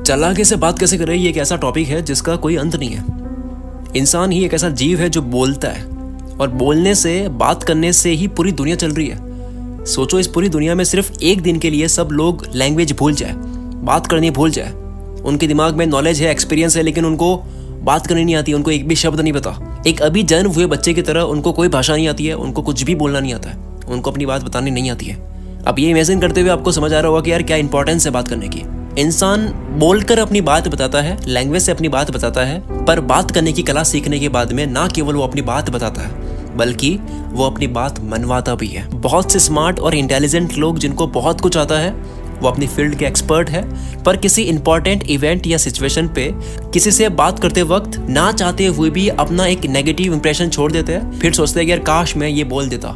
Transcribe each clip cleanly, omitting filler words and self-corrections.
चालाकी से बात कैसे करें, ये एक ऐसा टॉपिक है जिसका कोई अंत नहीं है। इंसान ही एक ऐसा जीव है जो बोलता है और बोलने से, बात करने से ही पूरी दुनिया चल रही है। सोचो, इस पूरी दुनिया में सिर्फ एक दिन के लिए सब लोग लैंग्वेज भूल जाए, बात करनी भूल जाए। उनके दिमाग में नॉलेज है, एक्सपीरियंस है, लेकिन उनको बात करनी नहीं आती, उनको एक भी शब्द नहीं पता। एक अभी जन्म हुए बच्चे की तरह उनको कोई भाषा नहीं आती है, उनको कुछ भी बोलना नहीं आता है, उनको अपनी बात बतानी नहीं आती है। अब ये इमेजिन करते हुए आपको समझ आ रहा होगा कि यार क्या इंपॉर्टेंस है बात करने की। इंसान बोलकर अपनी बात बताता है, लैंग्वेज से अपनी बात बताता है, पर बात करने की कला सीखने के बाद में ना केवल वो अपनी बात बताता है बल्कि वो अपनी बात मनवाता भी है। बहुत से स्मार्ट और इंटेलिजेंट लोग जिनको बहुत कुछ आता है, वो अपनी फील्ड के एक्सपर्ट है, पर किसी इंपॉर्टेंट इवेंट या सिचुएशन पे किसी से बात करते वक्त ना चाहते हुए भी अपना एक नेगेटिव इंप्रेशन छोड़ देते हैं। फिर सोचते हैं कि यार काश मैं ये बोल देता,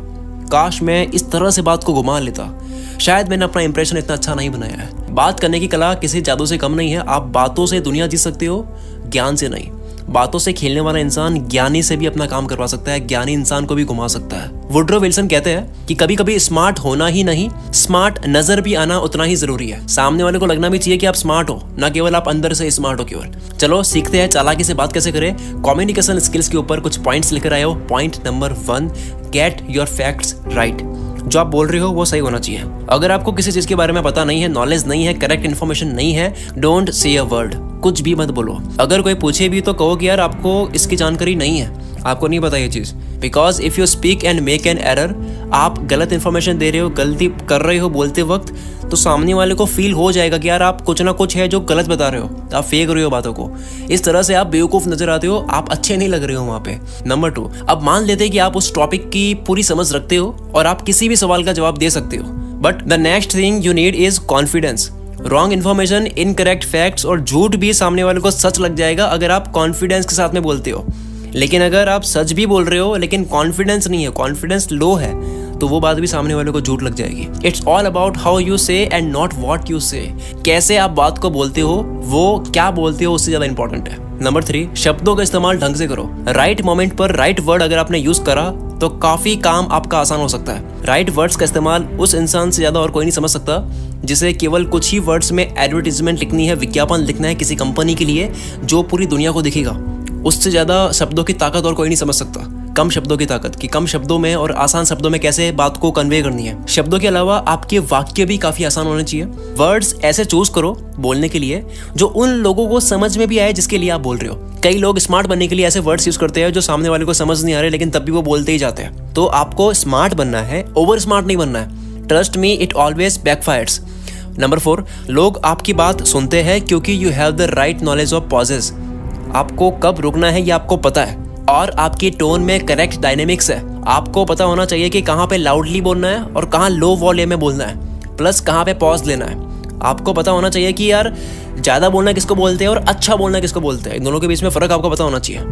काश मैं इस तरह से बात को घुमा लेता, शायद मैंने अपना इंप्रेशन इतना अच्छा नहीं बनाया है। बात करने की कला किसी जादू से कम नहीं है। आप बातों से दुनिया जीत सकते हो, ज्ञान से नहीं। बातों से खेलने वाला इंसान ज्ञानी से भी अपना काम करवा सकता है, ज्ञानी इंसान को भी घुमा सकता है। वुड्रो विल्सन कहते हैं कि कभी कभी स्मार्ट होना ही नहीं, स्मार्ट नजर भी आना उतना ही जरूरी है। सामने वाले को लगना भी चाहिए कि आप स्मार्ट हो, ना केवल आप अंदर से स्मार्ट हो केवल। चलो सीखते हैं चालाकी से बात कैसे करें। कम्युनिकेशन स्किल्स के ऊपर कुछ पॉइंट्स लेकर आए हो। Point number 1, get your facts right. जो आप बोल रहे हो वो सही होना चाहिए। अगर आपको किसी चीज के बारे में पता नहीं है, नॉलेज नहीं है, करेक्ट इन्फॉर्मेशन नहीं है, डोंट से अ वर्ड, कुछ भी मत बोलो। अगर कोई पूछे भी तो कहो कि यार आपको इसकी जानकारी नहीं है, आपको नहीं पता ये चीज। Because if you speak and make an error, आप गलत इन्फॉर्मेशन दे रहे हो, गलती कर रहे हो बोलते वक्त, तो सामने वाले को फील हो जाएगा कि यार आप कुछ ना कुछ है जो गलत बता रहे हो, आप फेंक रहे हो बातों को। इस तरह से आप बेवकूफ नजर आते हो, आप अच्छे नहीं लग रहे हो वहां पे। नंबर 2, अब मान लेते हैं कि आप उस टॉपिक की पूरी समझ रखते हो और आप किसी भी सवाल का जवाब दे सकते हो, but the next thing you need is confidence. Wrong information, incorrect facts और झूठ भी सामने वाले को सच लग जाएगा अगर आप कॉन्फिडेंस के साथ में बोलते हो। लेकिन अगर आप सच भी बोल रहे हो लेकिन कॉन्फिडेंस नहीं है, कॉन्फिडेंस लो है, तो वो बात भी सामने वाले को झूठ लग जाएगी। It's all about how you से एंड नॉट व्हाट यू से। कैसे आप बात को बोलते हो, वो क्या बोलते हो, उससे ज्यादा इंपॉर्टेंट है। नंबर 3, शब्दों का इस्तेमाल ढंग से करो। राइट मोमेंट पर राइट वर्ड अगर आपने यूज करा तो काफी काम आपका आसान हो सकता है। राइट वर्ड्स का इस्तेमाल उस इंसान से ज्यादा और कोई नहीं समझ सकता जिसे केवल कुछ ही वर्ड्स में एडवर्टीजमेंट लिखनी है, विज्ञापन लिखना है किसी कंपनी के लिए जो पूरी दुनिया को दिखेगा। उससे ज्यादा शब्दों की ताकत और कोई नहीं समझ सकता। कम शब्दों की ताकत, कि कम शब्दों में और आसान शब्दों में कैसे बात को कन्वे करनी है। शब्दों के अलावा आपके वाक्य भी काफी आसान होने चाहिए। वर्ड्स ऐसे चूज करो बोलने के लिए जो उन लोगों को समझ में भी आए जिसके लिए आप बोल रहे हो। कई लोग स्मार्ट बनने के लिए ऐसे वर्ड्स यूज करते हैं जो सामने वाले को समझ नहीं आ रहे, लेकिन तब भी वो बोलते ही जाते हैं। तो आपको स्मार्ट बनना है, ओवर स्मार्ट नहीं बनना है। Trust me, it always backfires. Number 4, लोग आपकी बात सुनते हैं क्योंकि you have the right knowledge of pauses. आपको कब रुकना है ये आपको पता है और आपकी टोन में करेक्ट डायनेमिक्स है। आपको पता होना चाहिए कि कहाँ पे लाउडली बोलना है और कहाँ लो वॉल्यूम में बोलना है, प्लस कहाँ पे पॉज लेना है। आपको पता होना चाहिए कि यार ज़्यादा बोलना किसको बोलते हैं और अच्छा बोलना किसको बोलते हैं। इन दोनों के बीच में फ़र्क आपको पता होना चाहिए।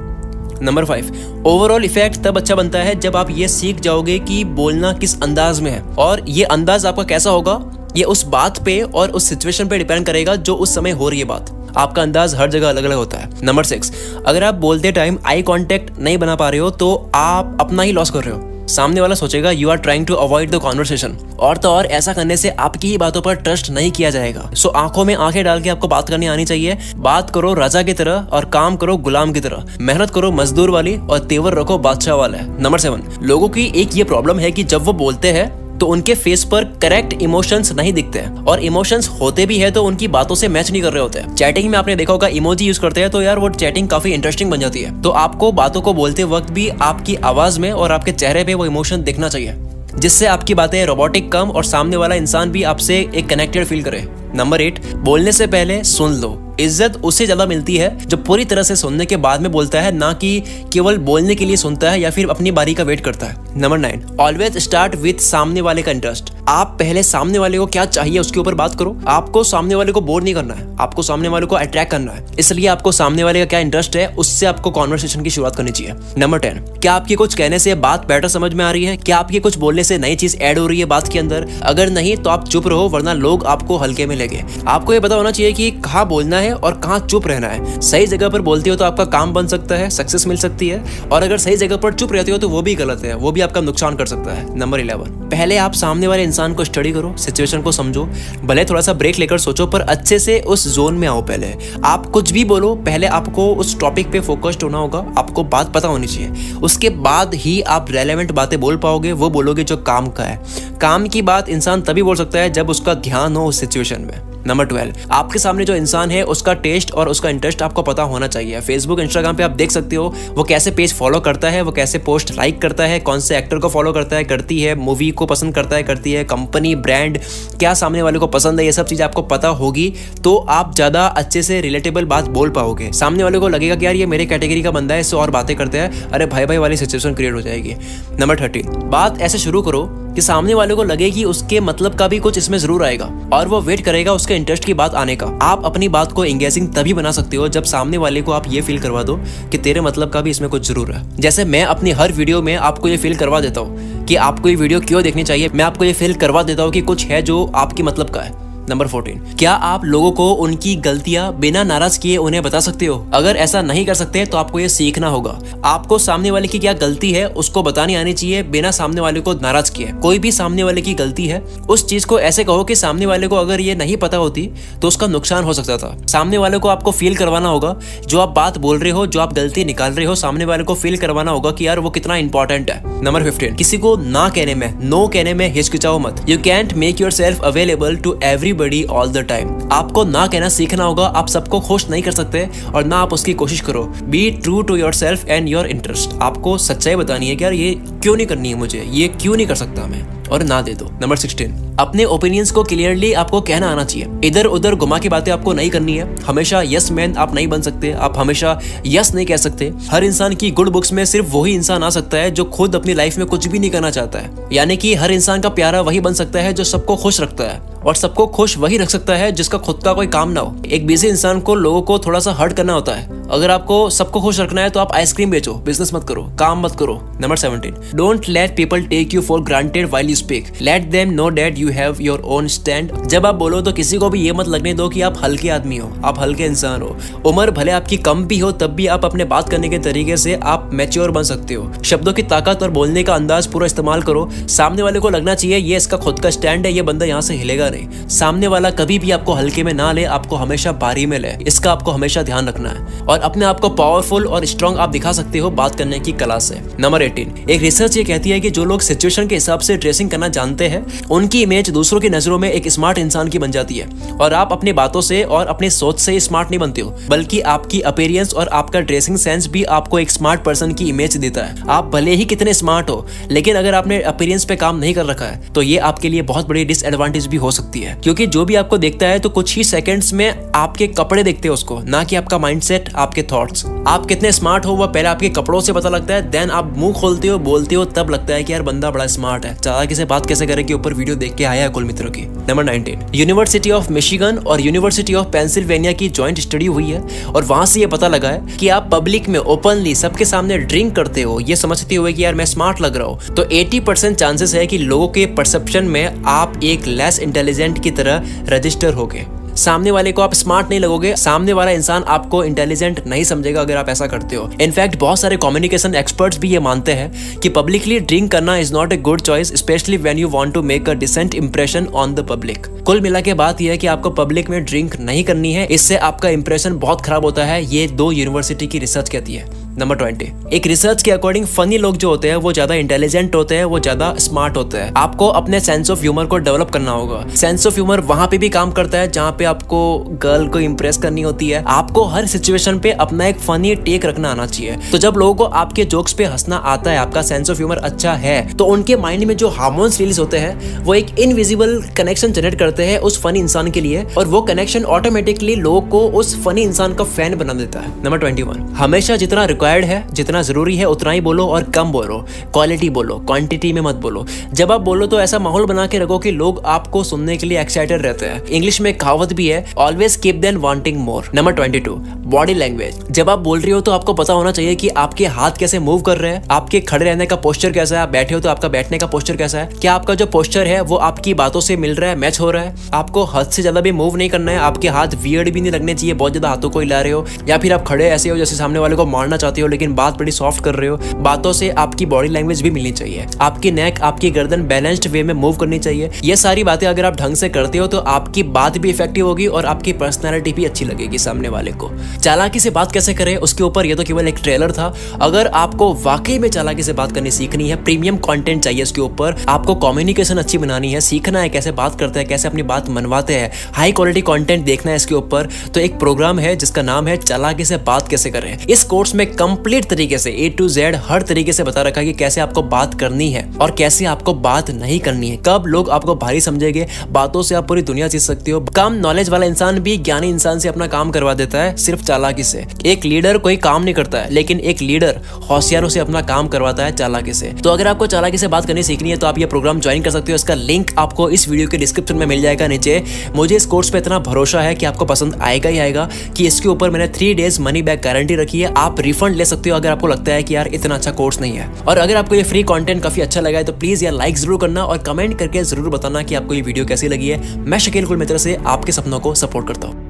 नंबर 5, ओवरऑल इफेक्ट तब अच्छा बनता है जब आप ये सीख जाओगे कि बोलना किस अंदाज में है, और ये अंदाज आपका कैसा होगा ये उस बात पे और उस सिचुएशन पे डिपेंड करेगा जो उस समय हो रही है बात। आपका अंदाज हर जगह अलग अलग होता है। नंबर 6, अगर आप बोलते टाइम आई कांटेक्ट नहीं बना पा रहे हो तो आप अपना ही लॉस कर रहे हो। सामने वाला सोचेगा you are trying to avoid the conversation, और तो और ऐसा करने से आपकी ही बातों पर ट्रस्ट नहीं किया जाएगा। सो आंखों में आंखें डाल के आपको बात करनी आनी चाहिए। बात करो राजा की तरह और काम करो गुलाम की तरह। मेहनत करो मजदूर वाली और तेवर रखो बादशाह वाला। नंबर 7, लोगों की एक ये प्रॉब्लम है कि जब वो बोलते हैं तो उनके फेस पर करेक्ट इमोशंस नहीं दिखते हैं, और इमोशंस होते भी है तो उनकी बातों से मैच नहीं कर रहे होते हैं। चैटिंग में आपने देखा होगा इमोजी यूज करते हैं तो यार वो चैटिंग काफी इंटरेस्टिंग बन जाती है। तो आपको बातों को बोलते वक्त भी आपकी आवाज में और आपके चेहरे पे वो इमोशन दिखना चाहिए, जिससे आपकी बातें रोबोटिक कम और सामने वाला इंसान भी आपसे एक कनेक्टेड फील करे। नंबर 8, बोलने से पहले सुन लो। इज्जत उससे ज्यादा मिलती है जो पूरी तरह से सुनने के बाद में बोलता है, ना कि केवल बोलने के लिए सुनता है या फिर अपनी बारी का वेट करता है। नंबर 9, ऑलवेज स्टार्ट विथ सामने वाले का इंटरेस्ट। आप पहले सामने वाले को क्या चाहिए उसके ऊपर बात करो। आपको सामने वाले को बोर नहीं करना है, आपको सामने वाले को अट्रैक्ट करना है, इसलिए आपको सामने वाले का क्या इंटरेस्ट है उससे आपको कॉन्वर्सेशन की शुरुआत करनी चाहिए। नंबर 10, क्या आपके कुछ कहने से बात बेटर समझ में आ रही है? क्या आपके कुछ बोलने से नई चीज ऐड हो रही है बात के अंदर? अगर नहीं तो आप चुप रहो, वरना लोग आपको हल्के में लेंगे। आपको ये पता होना चाहिए कि कहाँ बोलना है और कहाँ चुप रहना है। सही जगह पर बोलते हो तो आपका काम बन सकता है, सक्सेस मिल सकती है, और अगर सही जगह पर चुप रहते हो तो वो भी गलत है, वो भी आपका नुकसान कर सकता है। नंबर 11, पहले आप सामने वाले इंसान को स्टडी करो, सिचुएशन को समझो, भले थोड़ा सा ब्रेक लेकर सोचो, पर अच्छे से उस जोन में आओ। पहले आप कुछ भी बोलो, पहले आपको उस टॉपिक पे फोकस्ड होना होगा, आपको बात पता होनी चाहिए। उसके बाद ही आप रेलेवेंट बातें बोल पाओगे, वो बोलोगे जो काम का है। काम की बात इंसान तभी बोल सकता है जब उसका ध्यान हो उस सिचुएशन में। नंबर 12, आपके सामने जो इंसान है उसका टेस्ट और उसका इंटरेस्ट आपको पता होना चाहिए। फेसबुक, इंस्टाग्राम पे आप देख सकते हो वो कैसे पेज फॉलो करता है, वो कैसे पोस्ट लाइक करता है, कौन से एक्टर को फॉलो करता है, करती है, मूवी को पसंद करता है, करती है, कंपनी, ब्रांड, क्या सामने वाले को पसंद है, ये सब चीज़ आपको पता होगी तो आप ज़्यादा अच्छे से रिलेटेबल बात बोल पाओगे। सामने वाले को लगेगा कि यार ये मेरे कैटेगरी का बंदा है, इससे और बातें करते हैं, अरे भाई भाई वाली सिचुएशन क्रिएट हो जाएगी। नंबर 13, बात ऐसे शुरू करो कि सामने वाले को लगे कि उसके मतलब का भी कुछ इसमें जरूर आएगा और वो वेट करेगा उसके इंटरेस्ट की बात आने का। आप अपनी बात को एंगेजिंग तभी बना सकते हो जब सामने वाले को आप ये फील करवा दो कि तेरे मतलब का भी इसमें कुछ जरूर है। जैसे मैं अपनी हर वीडियो में आपको ये फील करवा देता हूँ कि आपको ये वीडियो क्यों देखनी चाहिए, मैं आपको ये फील करवा देता हूँ कि कुछ है जो आपकी मतलब का है। नंबर 14, क्या आप लोगों को उनकी गलतियां बिना नाराज किए उन्हें बता सकते हो? अगर ऐसा नहीं कर सकते तो आपको ये सीखना होगा। आपको सामने वाले की क्या गलती है उसको बतानी आनी चाहिए बिना सामने वाले को नाराज किए। कोई भी सामने वाले की गलती है उस चीज को ऐसे कहो कि सामने वाले को अगर ये नहीं पता होती तो उसका नुकसान हो सकता था। सामने वाले को आपको फील करवाना होगा जो आप बात बोल रहे हो, जो आप गलती निकाल रहे हो, सामने वाले को फील करवाना होगा कि यार वो कितना इंपॉर्टेंट है। नंबर 15, किसी को ना कहने में, नो कहने में हिचकिचाओ मत। You can't make yourself available to everybody all the time. आपको ना कहना सीखना होगा। आप सबको खुश नहीं कर सकते और ना आप उसकी कोशिश करो। Be true to yourself and your interest. आपको सच्चाई बतानी है कि यार ये क्यों नहीं करनी है मुझे, ये क्यों नहीं कर सकता मैं, और ना दे दो। नंबर 16, अपने ओपिनियंस को क्लियरली आपको कहना आना चाहिए। इधर उधर घुमा की बातें आपको नहीं करनी है। हमेशा यस मैन आप नहीं बन सकते, आप हमेशा यस नहीं कह सकते। हर इंसान की गुड बुक्स में सिर्फ वही इंसान आ सकता है जो खुद अपनी लाइफ में कुछ भी नहीं करना चाहता है। यानी कि हर इंसान का प्यारा वही बन सकता है जो सबको खुश रखता है, और सबको खुश वही रख सकता है जिसका खुद का कोई काम ना हो। एक बिजी इंसान को लोगों को थोड़ा सा हर्ट करना होता है। अगर आपको सबको खुश रखना है तो आप आइसक्रीम बेचो, बिजनेस मत करो, काम मत करो। Number 17, don't let people take you for granted while you speak. Let them know that you have your own stand. जब आप बोलो तो किसी को भी ये मत लगने दो कि आप हल्के आदमी हो, आप हल्के इंसान हो। उम्र भले आपकी कम भी हो तब भी आप अपने बात करने के तरीके से आप मैच्योर बन सकते हो। शब्दों की ताकत और बोलने का अंदाज पूरा इस्तेमाल करो। सामने वाले को लगना चाहिए ये इसका खुद का स्टैंड है, ये बंदा यहाँ से हिलेगा नहीं। सामने वाला कभी भी आपको हल्के में ना ले, आपको हमेशा भारी में ले। इसका आपको हमेशा ध्यान रखना है और अपने आप को पावरफुल और स्ट्रांग आप दिखा सकते हो बात करने की कला से। नंबर 18, एक रिसर्च ये कहती है कि जो लोग सिचुएशन के हिसाब से ड्रेसिंग करना जानते हैं उनकी इमेज दूसरों की नजरों में एक स्मार्ट इंसान की बन जाती है। और आप अपनी बातों से और अपनी सोच से स्मार्ट नहीं बनते हो, बल्कि आपकी अपीयरेंस और आपका ड्रेसिंग सेंस भी आपको एक स्मार्ट पर्सन की इमेज देता है। आप भले ही कितने स्मार्ट हो, लेकिन अगर आपने अपीयरेंस पे काम नहीं कर रखा है तो ये आपके लिए बहुत बड़ी डिसएडवांटेज भी हो सकती है। क्योंकि जो भी आपको देखता है तो कुछ ही सेकंड्स में आपके कपड़े देखते हो उसको, ना कि आपका माइंडसेट, आपके थॉट्स। आप कितने स्मार्ट हो वो पहले आपके कपड़ों से पता लगता है, देन आप मुंह खोलते हो, बोलते हो, तब लगता है कि यार बंदा बड़ा स्मार्ट है। चालाकी से बात कैसे करे के ऊपर वीडियो देख के आया है कुल मित्रों की। नंबर 19, यूनिवर्सिटी ऑफ मिशिगन और यूनिवर्सिटी ऑफ पेंसिल्वेनिया की जॉइंट स्टडी हुई है और वहां से ये पता लगा है कि आप पब्लिक में ओपनली सबके सामने ड्रिंक करते हो ये समझते हुए कि यार मैं स्मार्ट लग रहा हूँ, तो 80% चांसेस है कि लोगों के परसेप्शन में आप एक लेस इंटेलिजेंट की तरह रजिस्टर होगे। सामने वाले को आप स्मार्ट नहीं लगोगे, सामने वाला इंसान आपको इंटेलिजेंट नहीं समझेगा अगर आप ऐसा करते हो। इनफैक्ट बहुत सारे कम्युनिकेशन एक्सपर्ट्स भी ये मानते हैं कि पब्लिकली ड्रिंक करना is not a good choice, specially when you want to make a decent impression on the public. कुल मिला के बात यह है कि आपको पब्लिक में ड्रिंक नहीं करनी है, इससे आपका इंप्रेशन बहुत खराब होता है। ये 2 यूनिवर्सिटी की रिसर्च कहती है। नंबर 20, एक रिसर्च के अकॉर्डिंग फनी लोग जो होते हैं वो ज्यादा इंटेलिजेंट होते हैं, वो ज्यादा स्मार्ट होते हैं। आपको अपने सेंस ऑफ ह्यूमर को डेवलप करना होगा। सेंस ऑफ ह्यूमर वहां पे भी काम करता है जहां पे आपको गर्ल को इंप्रेस करनी होती है। आपको हर सिचुएशन पे अपना एक फनी टेक रखना आना चाहिए। तो जब लोगों को आपके जोक्स पे हंसना आता है, आपका सेंस ऑफ ह्यूमर अच्छा है, तो उनके माइंड में जो हार्मोन्स रिलीज होते हैं वो एक इनविजिबल कनेक्शन जनरेट करते हैं उस फनी इंसान के लिए, और वो कनेक्शन ऑटोमेटिकली लोगों को उस फनी इंसान का फैन बना देता है। नंबर 21, हमेशा जितना रिक्वायर्ड है, जितना जरूरी है उतना ही बोलो और कम बोलो। क्वालिटी बोलो, क्वांटिटी में मत बोलो। जब आप बोलो तो ऐसा माहौल बना के रखो कि लोग आपको सुनने के लिए एक्साइटेड रहते हैं। इंग्लिश में कहावत भी है, always keep them wanting more. Number 22, body language. जब आप बोल रही हो तो आपको पता होना चाहिए कि आपके हाथ कैसे मूव कर रहे हैं, आपके खड़े रहने का पोस्चर कैसा है, आप बैठे हो तो आपका बैठने का पोस्चर कैसा है, क्या आपका जो पोस्चर है वो आपकी बातों से मिल रहा है, मैच हो रहा है। आपको हद से ज्यादा भी मूव नहीं करना है, आपके हाथ वियर्ड भी नहीं लगने चाहिए, बहुत ज्यादा हाथों को हिला रहे हो, या फिर आप खड़े ऐसे हो जैसे सामने वाले को मारना चाहते चाहते हो लेकिन बात बड़ी सॉफ्ट कर रहे हो, बातों से आपकी बॉडी लैंग्वेज भी मिलनी चाहिए, आपकी नेक, आपकी गर्दन बैलेंस्ड वे में मूव करनी चाहिए। ये सारी बातें अगर आप ढंग से करते हो तो आपकी बात भी इफेक्टिव होगी और आपकी पर्सनैलिटी भी अच्छी लगेगी सामने वाले को। चालाकी से बात कैसे करें उसके ऊपर ये तो केवल एक ट्रेलर था। अगर आपको वाकई में चालाकी से बात करनी सीखनी है, प्रीमियम कंटेंट चाहिए इसके ऊपर, आपको कम्युनिकेशन अच्छी बनानी है, सीखना है कैसे बात करते हैं, कैसे अपनी बात मनवाते हैं, हाई क्वालिटी कंटेंट देखना है इसके ऊपर, तो एक प्रोग्राम है जिसका नाम है चालाकी से बात कैसे करें। इस कोर्स में कंप्लीट तरीके से A to Z हर तरीके से बता रखा है कि कैसे आपको बात करनी है और कैसे आपको बात नहीं करनी है, कब लोग आपको भारी समझेंगे, बातों से आप पूरी दुनिया जीत सकते हो। कम नॉलेज वाला इंसान भी ज्ञानी इंसान से अपना काम करवा देता है सिर्फ चालाकी से। एक लीडर कोई काम नहीं करता है लेकिन एक लीडर होशियारों से अपना काम करवाता है चालाकी से। तो अगर आपको चालाकी से बात करनी सीखनी है तो आप ये प्रोग्राम ज्वाइन कर सकते हो। इसका लिंक आपको इस वीडियो के डिस्क्रिप्शन में मिल जाएगा नीचे। मुझे इस कोर्स पे इतना भरोसा है कि आपको पसंद आएगा ही आएगा कि इसके ऊपर मैंने 3 डेज मनी बैक गारंटी रखी है। आप रिफंड ले सकते हो अगर आपको लगता है कि यार इतना अच्छा कोर्स नहीं है। और अगर आपको ये फ्री कंटेंट काफी अच्छा लगा है तो प्लीज यार लाइक जरूर करना और कमेंट करके जरूर बताना कि आपको ये वीडियो कैसी लगी है। मैं शकील कुल मित्र से आपके सपनों को सपोर्ट करता हूँ।